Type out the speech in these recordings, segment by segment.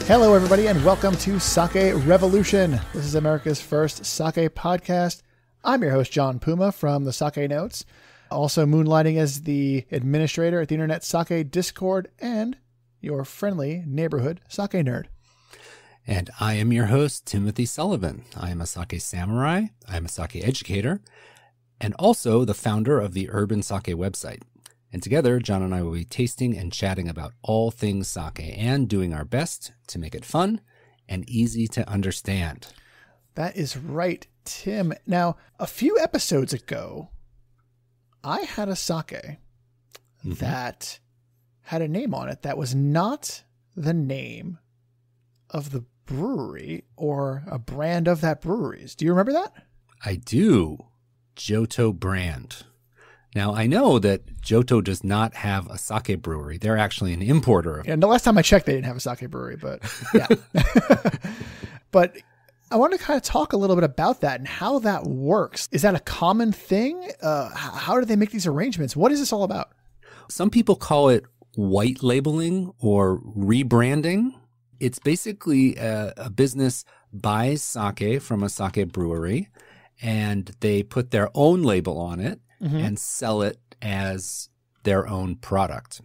Hello, everybody, and welcome to Sake Revolution. This is America's first sake podcast. I'm your host, John Puma from the Sake Notes, also moonlighting as the administrator at the Internet Sake Discord and your friendly neighborhood sake nerd. And I am your host, Timothy Sullivan. I am a sake samurai, I am a sake educator, and also the founder of the Urban Sake website. And together, John and I will be tasting and chatting about all things sake and doing our best to make it fun and easy to understand. That is right, Tim. Now, a few episodes ago, I had a sake that had a name on it that was not the name of the brewery or a brand of that brewery's. Do you remember that? I do. Johto brand. Now, I know that Johto does not have a sake brewery. They're actually an importer. And the last time I checked, they didn't have a sake brewery, but yeah. But I want to kind of talk a little bit about that and how that works. Is that a common thing? How do they make these arrangements? What is this all about? Some people call it white labeling or rebranding. It's basically a business buys sake from a sake brewery, and they put their own label on it. And sell it as their own product.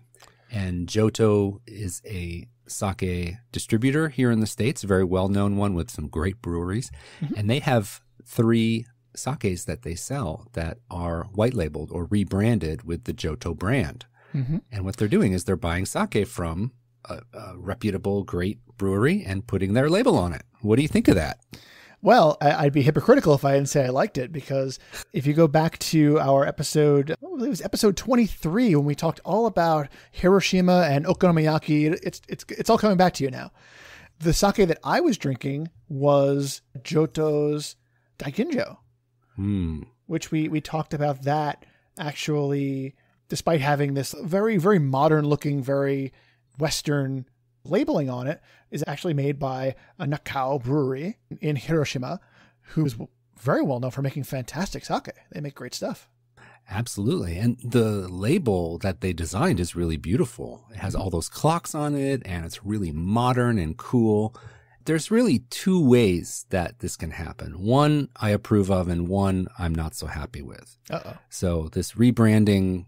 And Johto is a sake distributor here in the States, a very well-known one with some great breweries. And they have 3 sakes that they sell that are white labeled or rebranded with the Johto brand. And what they're doing is they're buying sake from a reputable, great brewery and putting their label on it. What do you think of that? Well, I'd be hypocritical if I didn't say I liked it, because if you go back to our episode, I believe it was episode 23, when we talked all about Hiroshima and okonomiyaki, it's all coming back to you now. The sake that I was drinking was Johto's Daikinjo, which we talked about that actually, despite having this very, very modern looking, very Western labeling on it, is actually made by a Nakao brewery in Hiroshima, who is very well known for making fantastic sake. They make great stuff. Absolutely. And the label that they designed is really beautiful. It has all those clocks on it, and it's really modern and cool. There's really 2 ways that this can happen. One I approve of, and one I'm not so happy with. So this rebranding,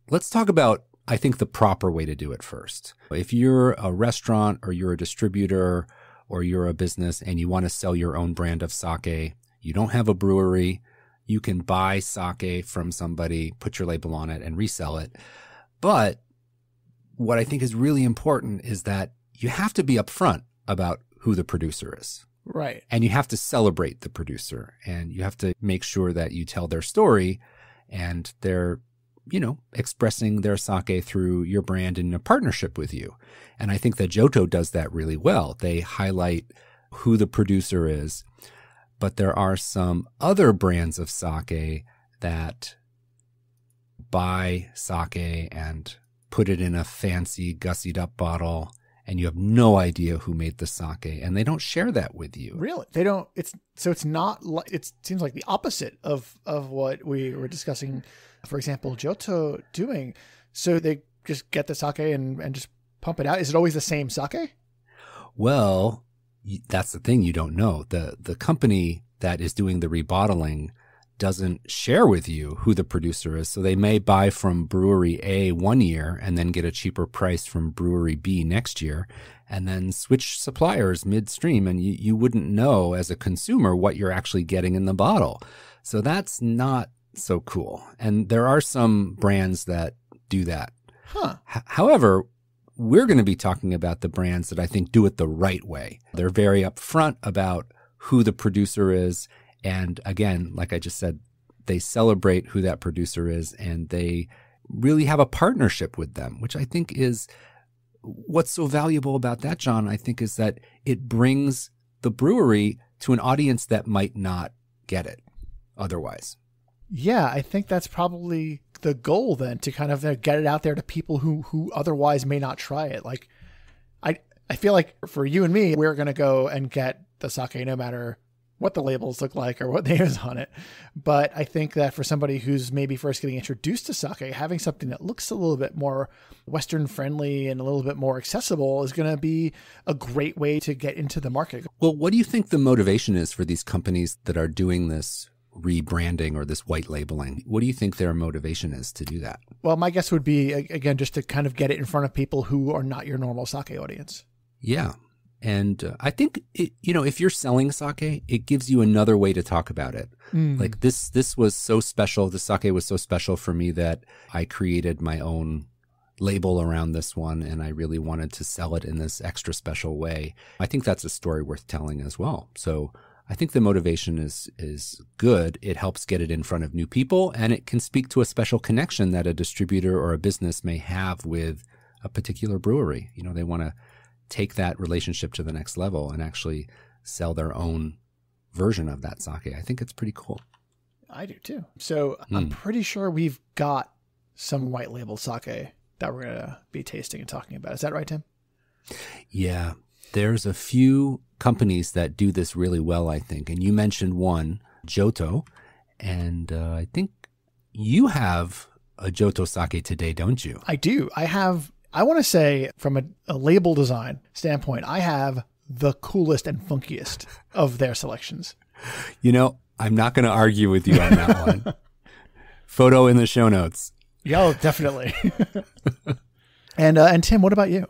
let's talk about, I think, the proper way to do it first. If you're a restaurant or you're a distributor or you're a business and you want to sell your own brand of sake, you don't have a brewery, you can buy sake from somebody, put your label on it, and resell it. But what I think is really important is that you have to be upfront about who the producer is. Right. And you have to celebrate the producer, and you have to make sure that you tell their story and they're expressing their sake through your brand in a partnership with you. And I think that Johto does that really well. They highlight who the producer is, but there are some other brands of sake that buy sake and put it in a fancy gussied up bottle, and you have no idea who made the sake, and they don't share that with you. Really? They don't. It seems like the opposite of what we were discussing, for example, Johto doing. So they just get the sake and just pump it out. Is it always the same sake? Well, that's the thing you don't know. The company that is doing the rebottling doesn't share with you who the producer is. So they may buy from brewery A one year and then get a cheaper price from brewery B next year, and then switch suppliers midstream, and you wouldn't know as a consumer what you're actually getting in the bottle. So that's not so cool. And there are some brands that do that. However, we're going to be talking about the brands that I think do it the right way. They're very upfront about who the producer is. And again, like I just said, they celebrate who that producer is, and they really have a partnership with them, which I think is what's so valuable about that, John, I think, is that it brings the brewery to an audience that might not get it otherwise. Yeah, I think that's probably the goal then, to kind of get it out there to people who otherwise may not try it. Like, I feel like for you and me, we're going to go and get the sake no matter what the labels look like or what names on it. But I think that for somebody who's maybe first getting introduced to sake, having something that looks a little bit more Western friendly and a little bit more accessible is going to be a great way to get into the market. Well, what do you think the motivation is for these companies that are doing this rebranding or this white labeling? What do you think their motivation is to do that? Well, my guess would be, again, just to kind of get it in front of people who are not your normal sake audience. Yeah. And I think, if you're selling sake, it gives you another way to talk about it. Like this was so special. The sake was so special for me that I created my own label around this one, and I really wanted to sell it in this extra special way. I think that's a story worth telling as well. So I think the motivation is good. It helps get it in front of new people, and it can speak to a special connection that a distributor or a business may have with a particular brewery. They want to take that relationship to the next level and actually sell their own version of that sake. I think it's pretty cool. I do too. So I'm pretty sure we've got some white label sake that we're going to be tasting and talking about. Is that right, Tim? Yeah. There's a few companies that do this really well, I think. And you mentioned one, Johto. And I think you have a Johto sake today, don't you? I do. I want to say from a label design standpoint, I have the coolest and funkiest of their selections. I'm not going to argue with you on that one. Photo in the show notes. Yeah, definitely. And Tim, what about you?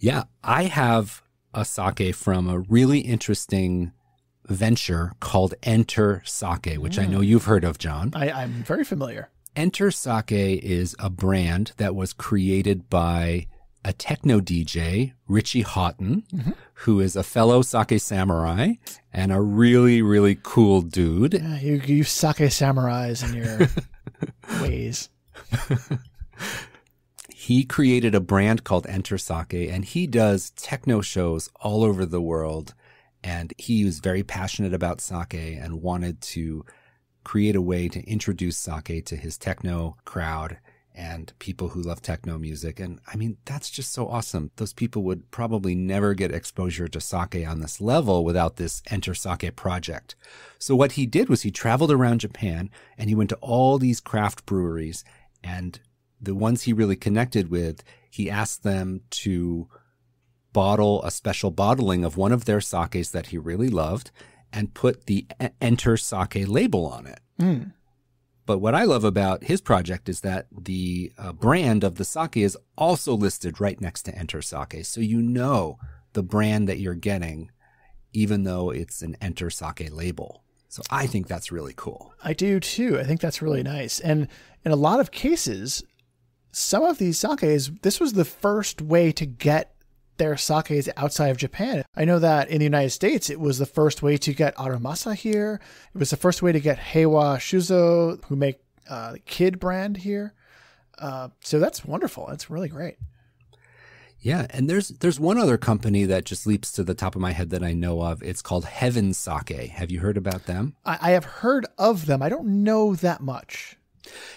Yeah, I have a sake from a really interesting venture called Enter Sake, which I know you've heard of, John. I'm very familiar. Enter Sake is a brand that was created by a techno DJ, Richie Houghton, who is a fellow sake samurai and a really, really cool dude. Yeah, you sake samurais in your ways. He created a brand called Enter Sake, and he does techno shows all over the world. And he was very passionate about sake and wanted to create a way to introduce sake to his techno crowd and people who love techno music. And I mean, that's just so awesome. Those people would probably never get exposure to sake on this level without this Enter Sake project. So what he did was he traveled around Japan and he went to all these craft breweries, and the ones he really connected with, he asked them to bottle a special bottling of one of their sakes that he really loved and put the Enter Sake label on it. But what I love about his project is that the brand of the sake is also listed right next to Enter Sake. So you know the brand that you're getting, even though it's an Enter Sake label. So I think that's really cool. I do too. I think that's really nice. And in a lot of cases, some of these sakes, this was the first way to get their sakes outside of Japan. I know that in the United States, it was the first way to get Aramasa here. It was the first way to get Heiwa Shuzo, who make the Kid brand here. So that's wonderful. That's really great. Yeah, and there's one other company that just leaps to the top of my head that I know of. It's called Heaven Sake. Have you heard about them? I have heard of them. I don't know that much.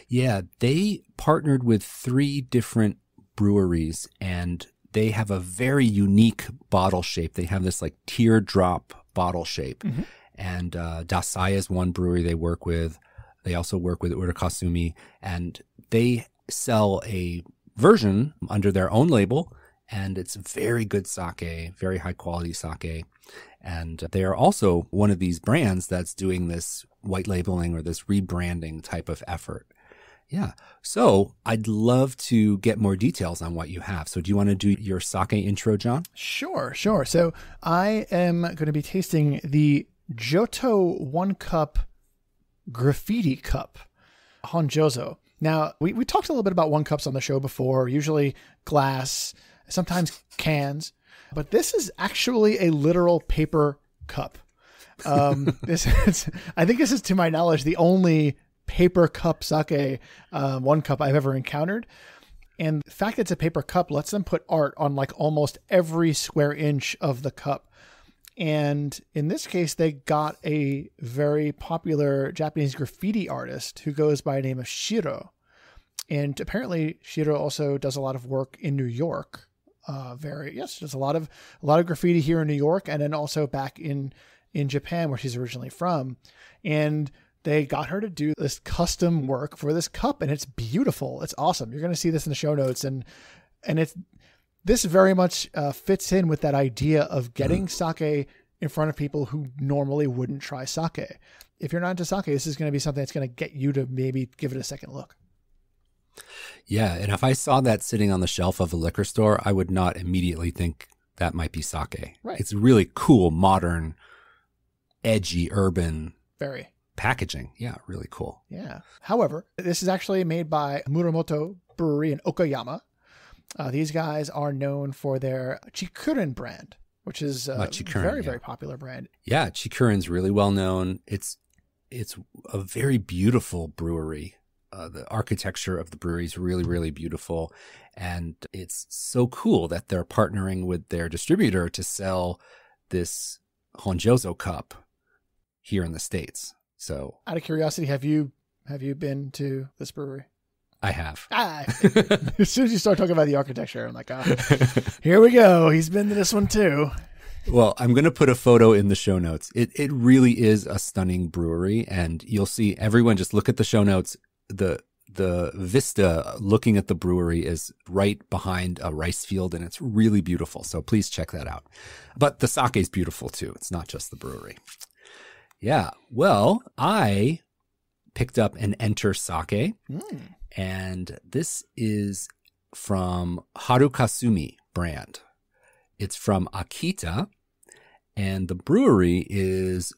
Yeah, they partnered with 3 different breweries, and they have a very unique bottle shape. They have this like teardrop bottle shape. And Dasai is one brewery they work with. They also work with Urakasumi, and they sell a version under their own label, and it's very good sake, very high quality sake. And they are also one of these brands that's doing this white labeling or this rebranding type of effort. Yeah. So I'd love to get more details on what you have. So do you want to do your sake intro, John? Sure. So I am going to be tasting the Johto 1 cup graffiti cup, Honjozo. Now, we talked a little bit about 1 cups on the show before, usually glass, sometimes cans, but this is actually a literal paper cup. I think this is, to my knowledge, the only paper cup sake 1 cup I've ever encountered. And the fact that it's a paper cup lets them put art on like almost every square inch of the cup. And in this case, they got a very popular Japanese graffiti artist who goes by the name of Shiro. And apparently Shiro also does a lot of work in New York. There's a lot of graffiti here in New York, and then also back in in Japan, where she's originally from. And they got her to do this custom work for this cup, and it's beautiful. It's awesome. You're going to see this in the show notes. And this very much fits in with that idea of getting sake in front of people who normally wouldn't try sake. If you're not into sake, this is going to be something that's going to get you to maybe give it a second look. Yeah, and if I saw that sitting on the shelf of a liquor store, I would not immediately think that might be sake. Right. It's really cool, modern, edgy, urban Very. packaging. Yeah, really cool. Yeah. However, this is actually made by Muramoto Brewery in Okayama. These guys are known for their Chikurin brand, which is a very popular brand. Yeah, Chikurin's really well known. It's a very beautiful brewery. The architecture of the brewery is really, really beautiful. And it's so cool that they're partnering with their distributor to sell this Honjozo cup here in the States. So, out of curiosity, have you been to this brewery? I have. As soon as you start talking about the architecture, I'm like, here we go. He's been to this one too. Well, I'm going to put a photo in the show notes. It really is a stunning brewery, and you'll see everyone just look at the show notes. The vista looking at the brewery is right behind a rice field, and it's really beautiful. So please check that out. But the sake is beautiful too. It's not just the brewery. Yeah. Well, I picked up an Enter Sake, and this is from Harukasumi brand. It's from Akita, and the brewery is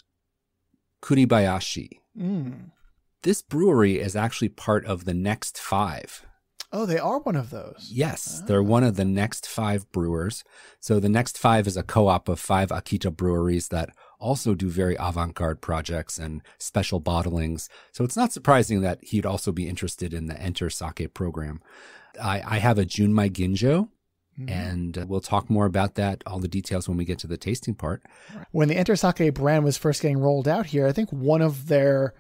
Kuribayashi. This brewery is actually part of the Next Five. Oh, they are one of those. Yes, they're one of the Next Five brewers. So the Next Five is a co-op of 5 Akita breweries that also do very avant-garde projects and special bottlings. So it's not surprising that he'd also be interested in the Enter Sake program. I have a Junmai Ginjo, and we'll talk more about that, all the details when we get to the tasting part. When the Enter Sake brand was first getting rolled out here, I think one of their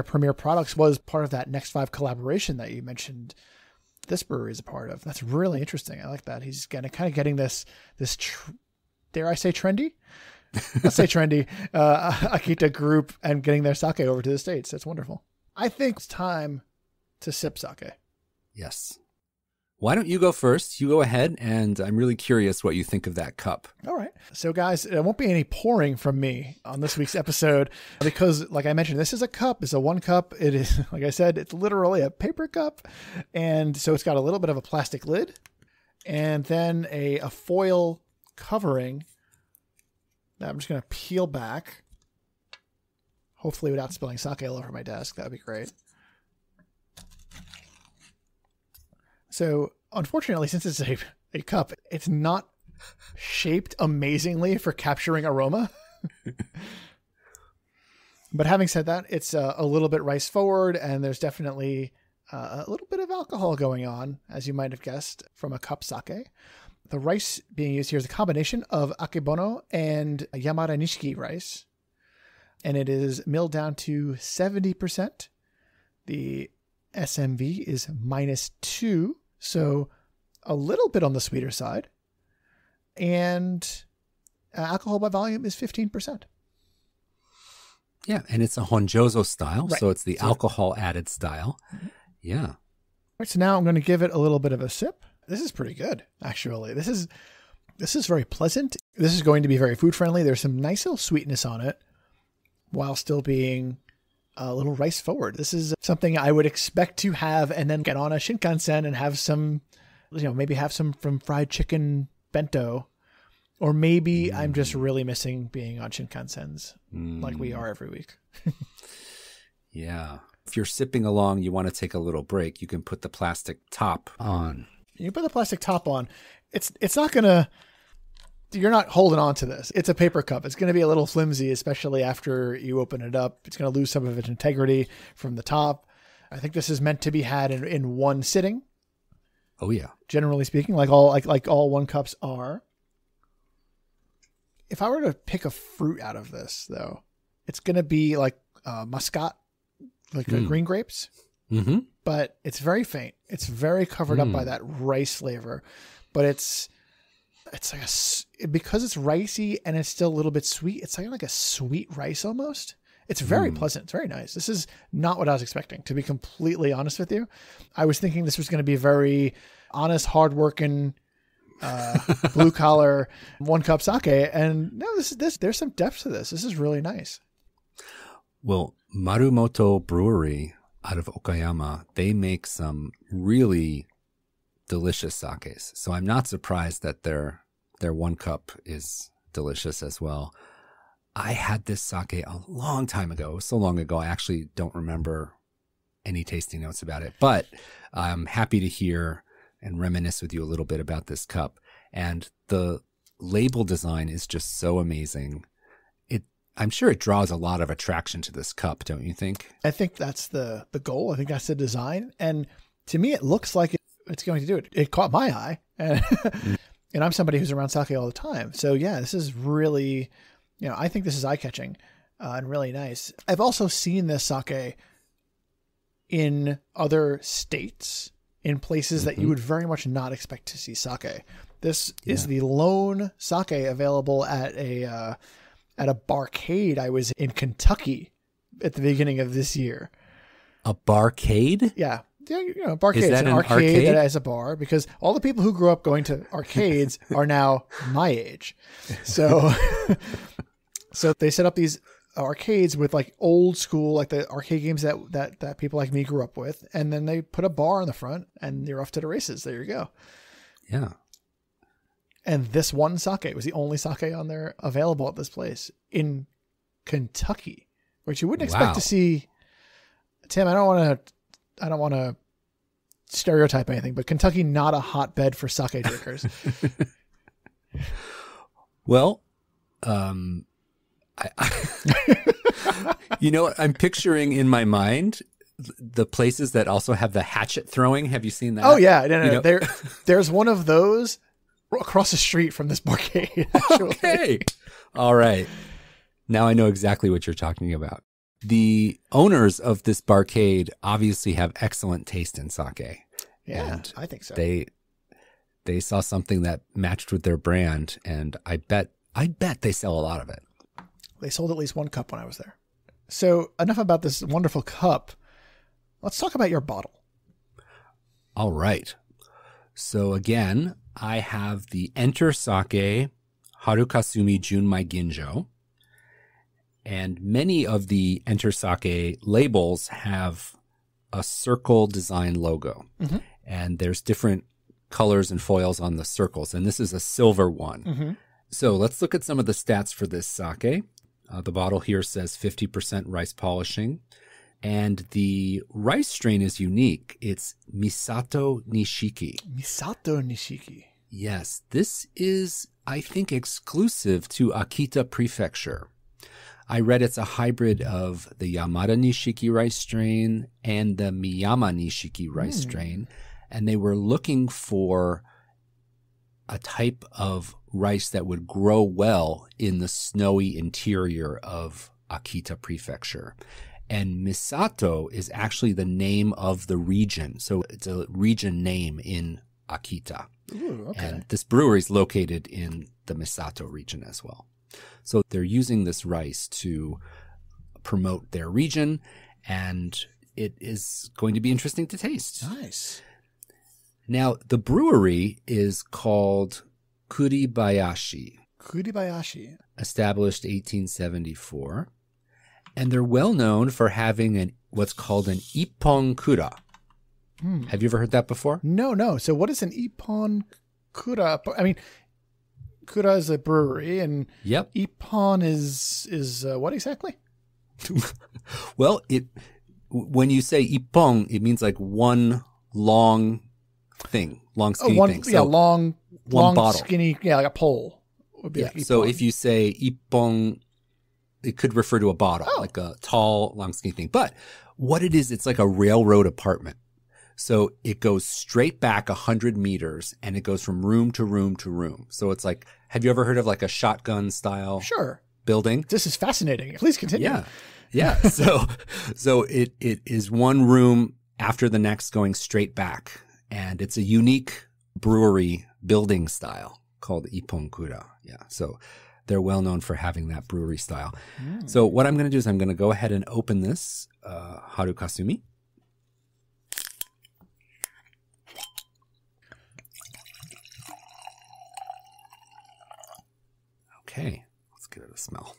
premier products was part of that Next Five collaboration that you mentioned. This brewery is a part of. That's really interesting. I like that. He's kind of getting this dare I say trendy? Let's say trendy Akita group and getting their sake over to the States. That's wonderful. I think it's time to sip sake. Yes. Why don't you go first? You go ahead, and I'm really curious what you think of that cup. All right. So, guys, there won't be any pouring from me on this week's episode because, like I mentioned, this is a cup. It's a one cup. It is, like I said, it's literally a paper cup. And so it's got a little bit of a plastic lid and then a foil covering that I'm just going to peel back, hopefully without spilling sake all over my desk. That would be great. So, unfortunately, since it's a cup, it's not shaped amazingly for capturing aroma. But having said that, it's a little bit rice forward, and there's definitely a little bit of alcohol going on, as you might have guessed, from a cup sake. The rice being used here is a combination of akebono and Yamada Nishiki rice, and it is milled down to 70%. The SMV is -2. So a little bit on the sweeter side, and alcohol by volume is 15%. Yeah, and it's a Honjozo style, right. So it's the alcohol added style. Yeah. All right, so now I'm going to give it a little bit of a sip. This is pretty good, actually. This is very pleasant. This is going to be very food friendly. There's some nice little sweetness on it while still being a little rice forward. This is something I would expect to have and then get on a Shinkansen and have some, maybe have some from fried chicken bento, or maybe I'm just really missing being on Shinkansens like we are every week. Yeah. If you're sipping along, you want to take a little break, you can put the plastic top on. You put the plastic top on. It's not going to, you're not holding on to this. It's a paper cup. It's going to be a little flimsy, especially after you open it up. It's going to lose some of its integrity from the top. I think this is meant to be had in one sitting. Oh yeah. Generally speaking, like all one cups are. If I were to pick a fruit out of this, though, it's going to be like muscat, like green grapes. Mm-hmm. But it's very faint. It's very covered up by that rice flavor. But it's like because it's ricey and it's still a little bit sweet. It's like a sweet rice almost. It's very pleasant. It's very nice. This is not what I was expecting, to be completely honest with you. I was thinking this was going to be very honest, hardworking, blue collar, 1-cup sake. And no, there's some depth to this. This is really nice. Well, Marumoto Brewery out of Okayama, they make some really delicious sakes. So I'm not surprised that their 1-cup is delicious as well. I had this sake a long time ago, so long ago, I actually don't remember any tasting notes about it, but I'm happy to hear and reminisce with you a little bit about this cup. And the label design is just so amazing. I'm sure it draws a lot of attraction to this cup, don't you think? I think that's the goal. I think that's the design. And to me, it looks like it's going to do it. It caught my eye. And, and I'm somebody who's around sake all the time. So yeah, this is really... I think this is eye-catching and really nice. I've also seen this sake in other states, in places that you would very much not expect to see sake. This is the lone sake available at a barcade. I was in Kentucky at the beginning of this year. A barcade? Yeah. Barcade is is that an arcade arcade that has a bar, because all the people who grew up going to arcades are now my age. So... So they set up these arcades with like old school, like the arcade games that people like me grew up with. And then they put a bar in the front and you're off to the races. There you go. Yeah. And this one sake was the only sake on there available at this place in Kentucky, which you wouldn't expect to see. Tim, I don't want to stereotype anything, but Kentucky, not a hotbed for sake drinkers. Well, I'm picturing in my mind the places that also have the hatchet throwing. Have you seen that? Oh yeah, no. There's one of those across the street from this barcade. Actually. Okay, all right. Now I know exactly what you're talking about. The owners of this barcade obviously have excellent taste in sake. Yeah, I think so. They saw something that matched with their brand, and I bet they sell a lot of it. They sold at least 1 cup when I was there. So enough about this wonderful cup. Let's talk about your bottle. All right. So again, I have the Enter Sake Harukasumi Junmai Ginjo. And many of the Enter Sake labels have a circle design logo. Mm-hmm. And there's different colors and foils on the circles. And this is a silver one. Mm-hmm. So let's look at some of the stats for this sake. The bottle here says 50% rice polishing. And the rice strain is unique. It's Misato Nishiki. Misato Nishiki. Yes. This is, I think, exclusive to Akita Prefecture. I read it's a hybrid of the Yamada Nishiki rice strain and the Miyama Nishiki rice strain. And they were looking for a type of rice that would grow well in the snowy interior of Akita Prefecture. And Misato is actually the name of the region. So it's a region name in Akita. Ooh, okay. And this brewery is located in the Misato region as well. So they're using this rice to promote their region, and it is going to be interesting to taste. Nice. Now, the brewery is called Kuribayashi. Kuribayashi. Established 1874. And they're well known for having what's called an Ippon Kura. Have you ever heard that before? No. So what is an Ippon Kura? I mean, Kura is a brewery, and Ippon is what exactly? Well, when you say Ippon, it means like one long thing, long skinny thing. So long bottle. Skinny, like a pole. Would be like so if you say Ippon, it could refer to a bottle, like a tall, long skinny thing. But what it is, it's like a railroad apartment. So it goes straight back 100 meters, and it goes from room to room to room. So it's like, have you ever heard of like a shotgun style building? This is fascinating. Please continue. Yeah. So it is one room after the next going straight back. And it's a unique brewery building style. called Ipponkura. Yeah. So they're well known for having that brewery style. So what I'm going to do is I'm going to go ahead and open this Harukasumi. Okay, let's give it a smell.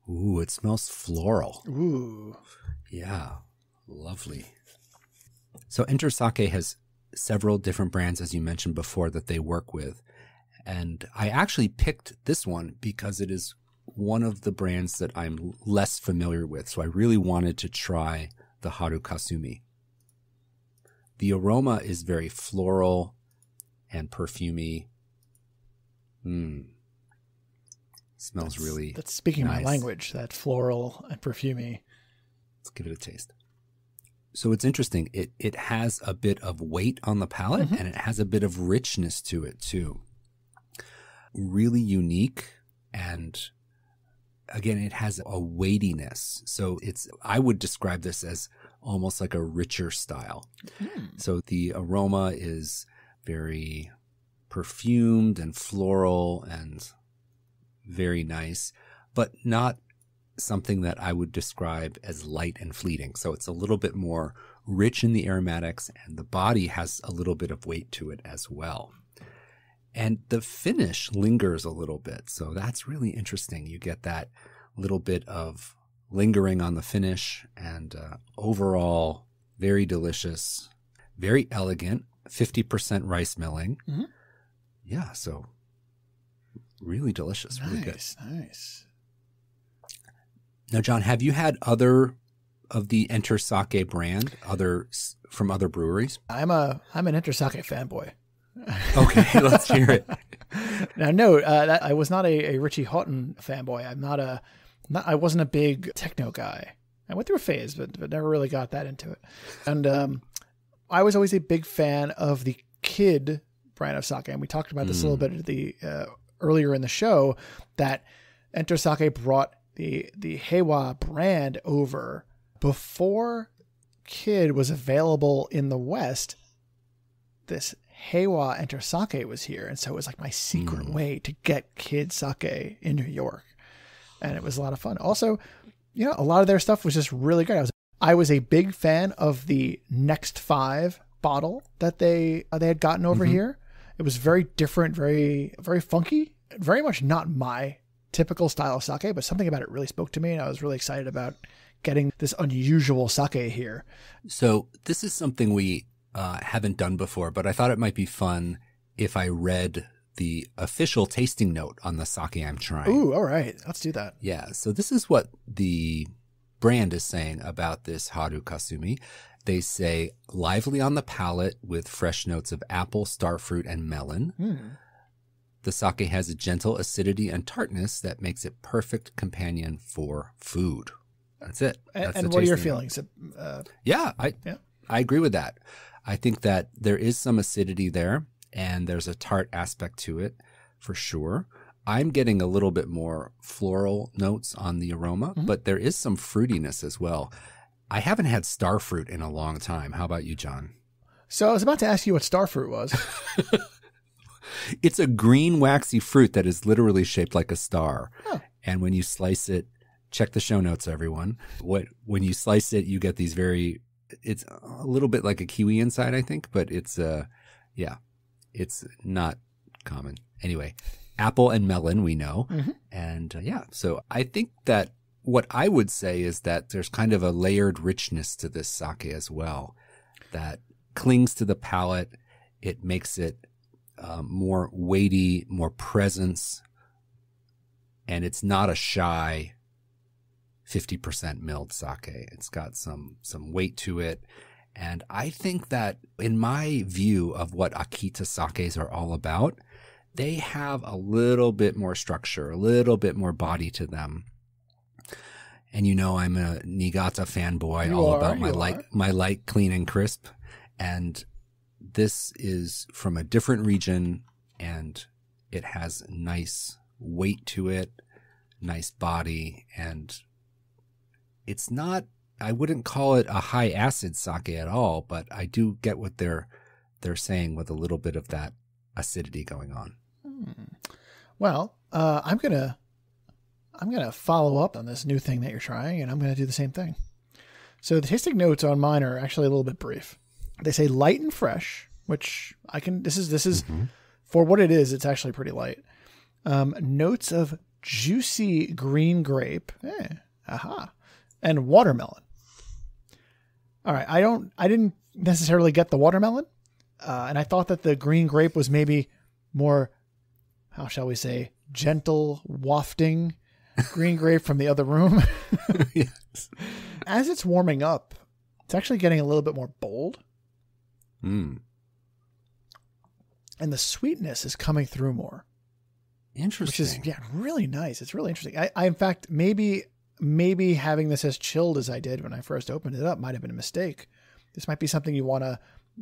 Ooh, it smells floral. Ooh. Yeah, lovely. So Enter Sake has several different brands, as you mentioned before, that they work with. And I actually picked this one because it is one of the brands that I'm less familiar with. So I really wanted to try the Harukasumi. The aroma is very floral and perfumey. Smells really That's speaking nice. my language, that floral and perfumey. Let's give it a taste. So it's interesting. It has a bit of weight on the palate, and it has a bit of richness to it too. Really unique, and again, it has a weightiness. So I would describe this as almost like a richer style. So the aroma is very perfumed and floral and very nice, but not something that I would describe as light and fleeting. So it's a little bit more rich in the aromatics, and the body has a little bit of weight to it as well. And the finish lingers a little bit. So that's really interesting. You get that little bit of lingering on the finish, and overall, very delicious, very elegant, 50% rice milling. Yeah, so really delicious, really good. Nice. Now, John, have you had other of the Enter Sake brand, from other breweries? I'm an Enter Sake fanboy. Okay, let's hear it. Now, no, I was not a Richie Houghton fanboy. I wasn't a big techno guy. I went through a phase, but never really got that into it. And I was always a big fan of the Kid brand of sake, and we talked about this a little bit at the earlier in the show, that Enter Sake brought the Heiwa brand over before Kid was available in the West. This Heiwa Enter Sake was here, and so it was like my secret way to get Kid sake in New York, and it was a lot of fun. Also, a lot of their stuff was just really great. I was a big fan of the Next 5 bottle that they had gotten over here. It was very different, very, very funky, very much not my typical style of sake, but something about it really spoke to me, and I was really excited about getting this unusual sake here. So this is something we haven't done before, but I thought it might be fun if I read the official tasting note on the sake I'm trying. Ooh, all right. Let's do that. Yeah, so this is what the brand is saying about this Harukasumi. They say, lively on the palate with fresh notes of apple, starfruit, and melon. The sake has a gentle acidity and tartness that makes it perfect companion for food. That's it. And what are your feelings? I agree with that. I think that there is some acidity there, and there's a tart aspect to it for sure. I'm getting a little bit more floral notes on the aroma, but there is some fruitiness as well. I haven't had starfruit in a long time. How about you, John? So I was about to ask you what starfruit was. It's a green waxy fruit that is literally shaped like a star. Oh. And when you slice it, check the show notes, everyone. When you slice it, you get these it's a little bit like a kiwi inside, I think, but it's not common. Anyway, apple and melon, we know. And so I think that what I would say is that there's kind of a layered richness to this sake as well that clings to the palate. It makes it more weighty, more presence, and it's not a shy 50% milled sake. It's got some weight to it. And I think that in my view of what Akita sakes are all about, they have a little bit more structure, a little bit more body to them. And I'm a Niigata fanboy, about my light, clean, and crisp. And this is from a different region, and it has nice weight to it, nice body, and it's not, I wouldn't call it a high acid sake at all, but I do get what they're saying with a little bit of that acidity going on. Well, I'm gonna follow up on this new thing that you're trying, and I'm gonna do the same thing. So the tasting notes on mine are actually a little bit brief. They say light and fresh, which I can. This is for what it is. It's actually pretty light. Notes of juicy green grape, and watermelon. All right, I didn't necessarily get the watermelon, and I thought that the green grape was maybe more, how shall we say, gentle wafting green grape from the other room. Yes. As it's warming up, it's actually getting a little bit more bold. Mm. And the sweetness is coming through more. Interesting. Which is, really nice. It's really interesting. I in fact, maybe having this as chilled as I did when I first opened it up might have been a mistake. This might be something you want to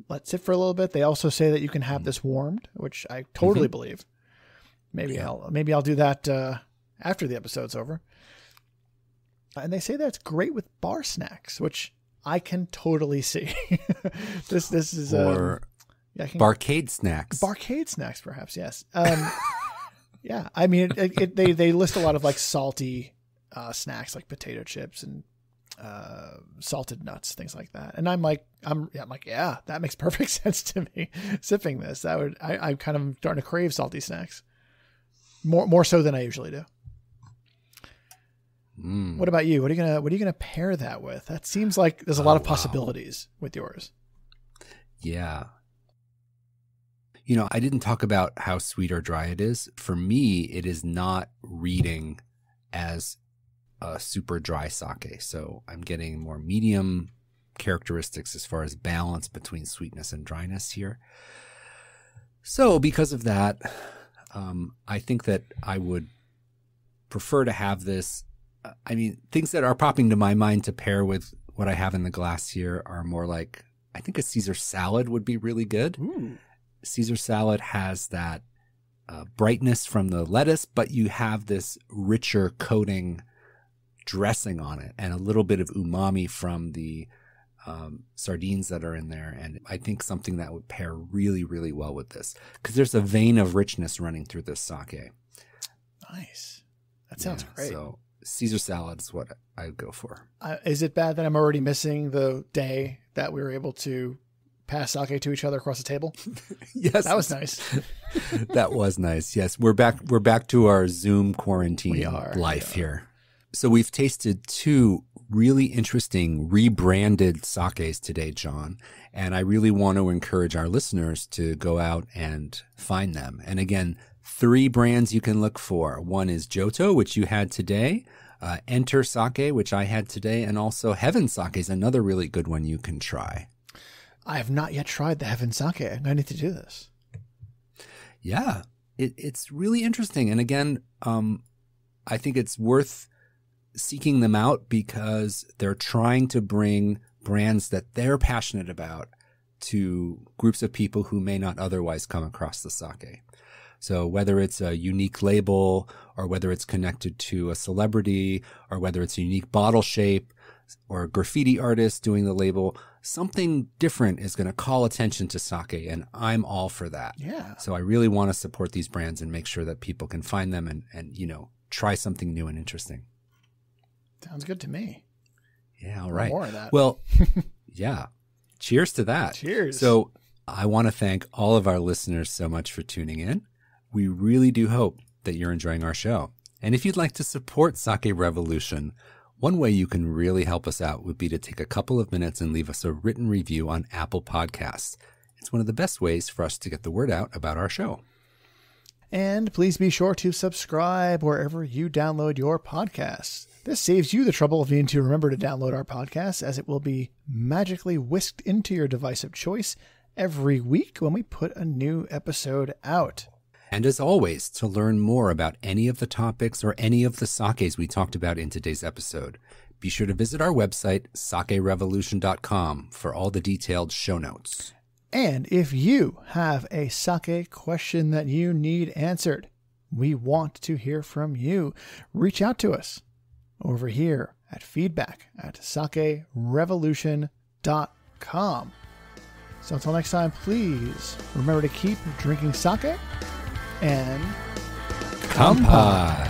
let sit for a little bit. They also say that you can have this warmed, which I totally believe. Maybe I'll do that after the episode's over. And they say that it's great with bar snacks, which I can totally see. This is barcade snacks. Barcade snacks, perhaps. Yes. Yeah. I mean, they list a lot of like salty snacks, like potato chips and salted nuts, things like that. And I'm like, yeah, that makes perfect sense to me. Sipping this, I'm kind of starting to crave salty snacks more so than I usually do. What about you? What are you gonna pair that with? That seems like there's a lot of possibilities with yours. Yeah. I didn't talk about how sweet or dry it is. For me, it is not reading as a super dry sake. So I'm getting more medium characteristics as far as balance between sweetness and dryness here. So because of that, I think that I would prefer to have this. Things that are popping to my mind to pair with what I have in the glass here are more like, I think a Caesar salad would be really good. Ooh. Caesar salad has that brightness from the lettuce, but you have this richer coating dressing on it and a little bit of umami from the sardines that are in there. And I think something that would pair really, really well with this, because there's a vein of richness running through this sake. Nice. That sounds great. So Caesar salad is what I would go for. Is it bad that I'm already missing the day that we were able to pass sake to each other across the table? Yes. That was nice. That was nice. Yes. We're back to our Zoom quarantine life here. So we've tasted two really interesting rebranded sakes today, John. And I really want to encourage our listeners to go out and find them. And again, 3 brands you can look for. One is Johto, which you had today, Enter Sake, which I had today, and also Heaven Sake is another really good one you can try. I have not yet tried the Heaven Sake. I need to do this. Yeah, it's really interesting. And again, I think it's worth seeking them out because they're trying to bring brands that they're passionate about to groups of people who may not otherwise come across the sake. So whether it's a unique label or whether it's connected to a celebrity or whether it's a unique bottle shape or a graffiti artist doing the label, something different is going to call attention to sake, and I'm all for that. Yeah. So I really want to support these brands and make sure that people can find them and try something new and interesting. Sounds good to me. Yeah, all right. More of that. Well, yeah. Cheers to that. Cheers. So I want to thank all of our listeners so much for tuning in. We really do hope that you're enjoying our show. And if you'd like to support Sake Revolution, one way you can really help us out would be to take a couple of minutes and leave us a written review on Apple Podcasts. It's one of the best ways for us to get the word out about our show. And please be sure to subscribe wherever you download your podcasts. This saves you the trouble of needing to remember to download our podcasts, as it will be magically whisked into your device of choice every week when we put a new episode out. And as always, to learn more about any of the topics or any of the sakes we talked about in today's episode, be sure to visit our website, sakerevolution.com, for all the detailed show notes. And if you have a sake question that you need answered, we want to hear from you. Reach out to us over here at feedback@sakerevolution.com. So until next time, please remember to keep drinking sake and Kampai.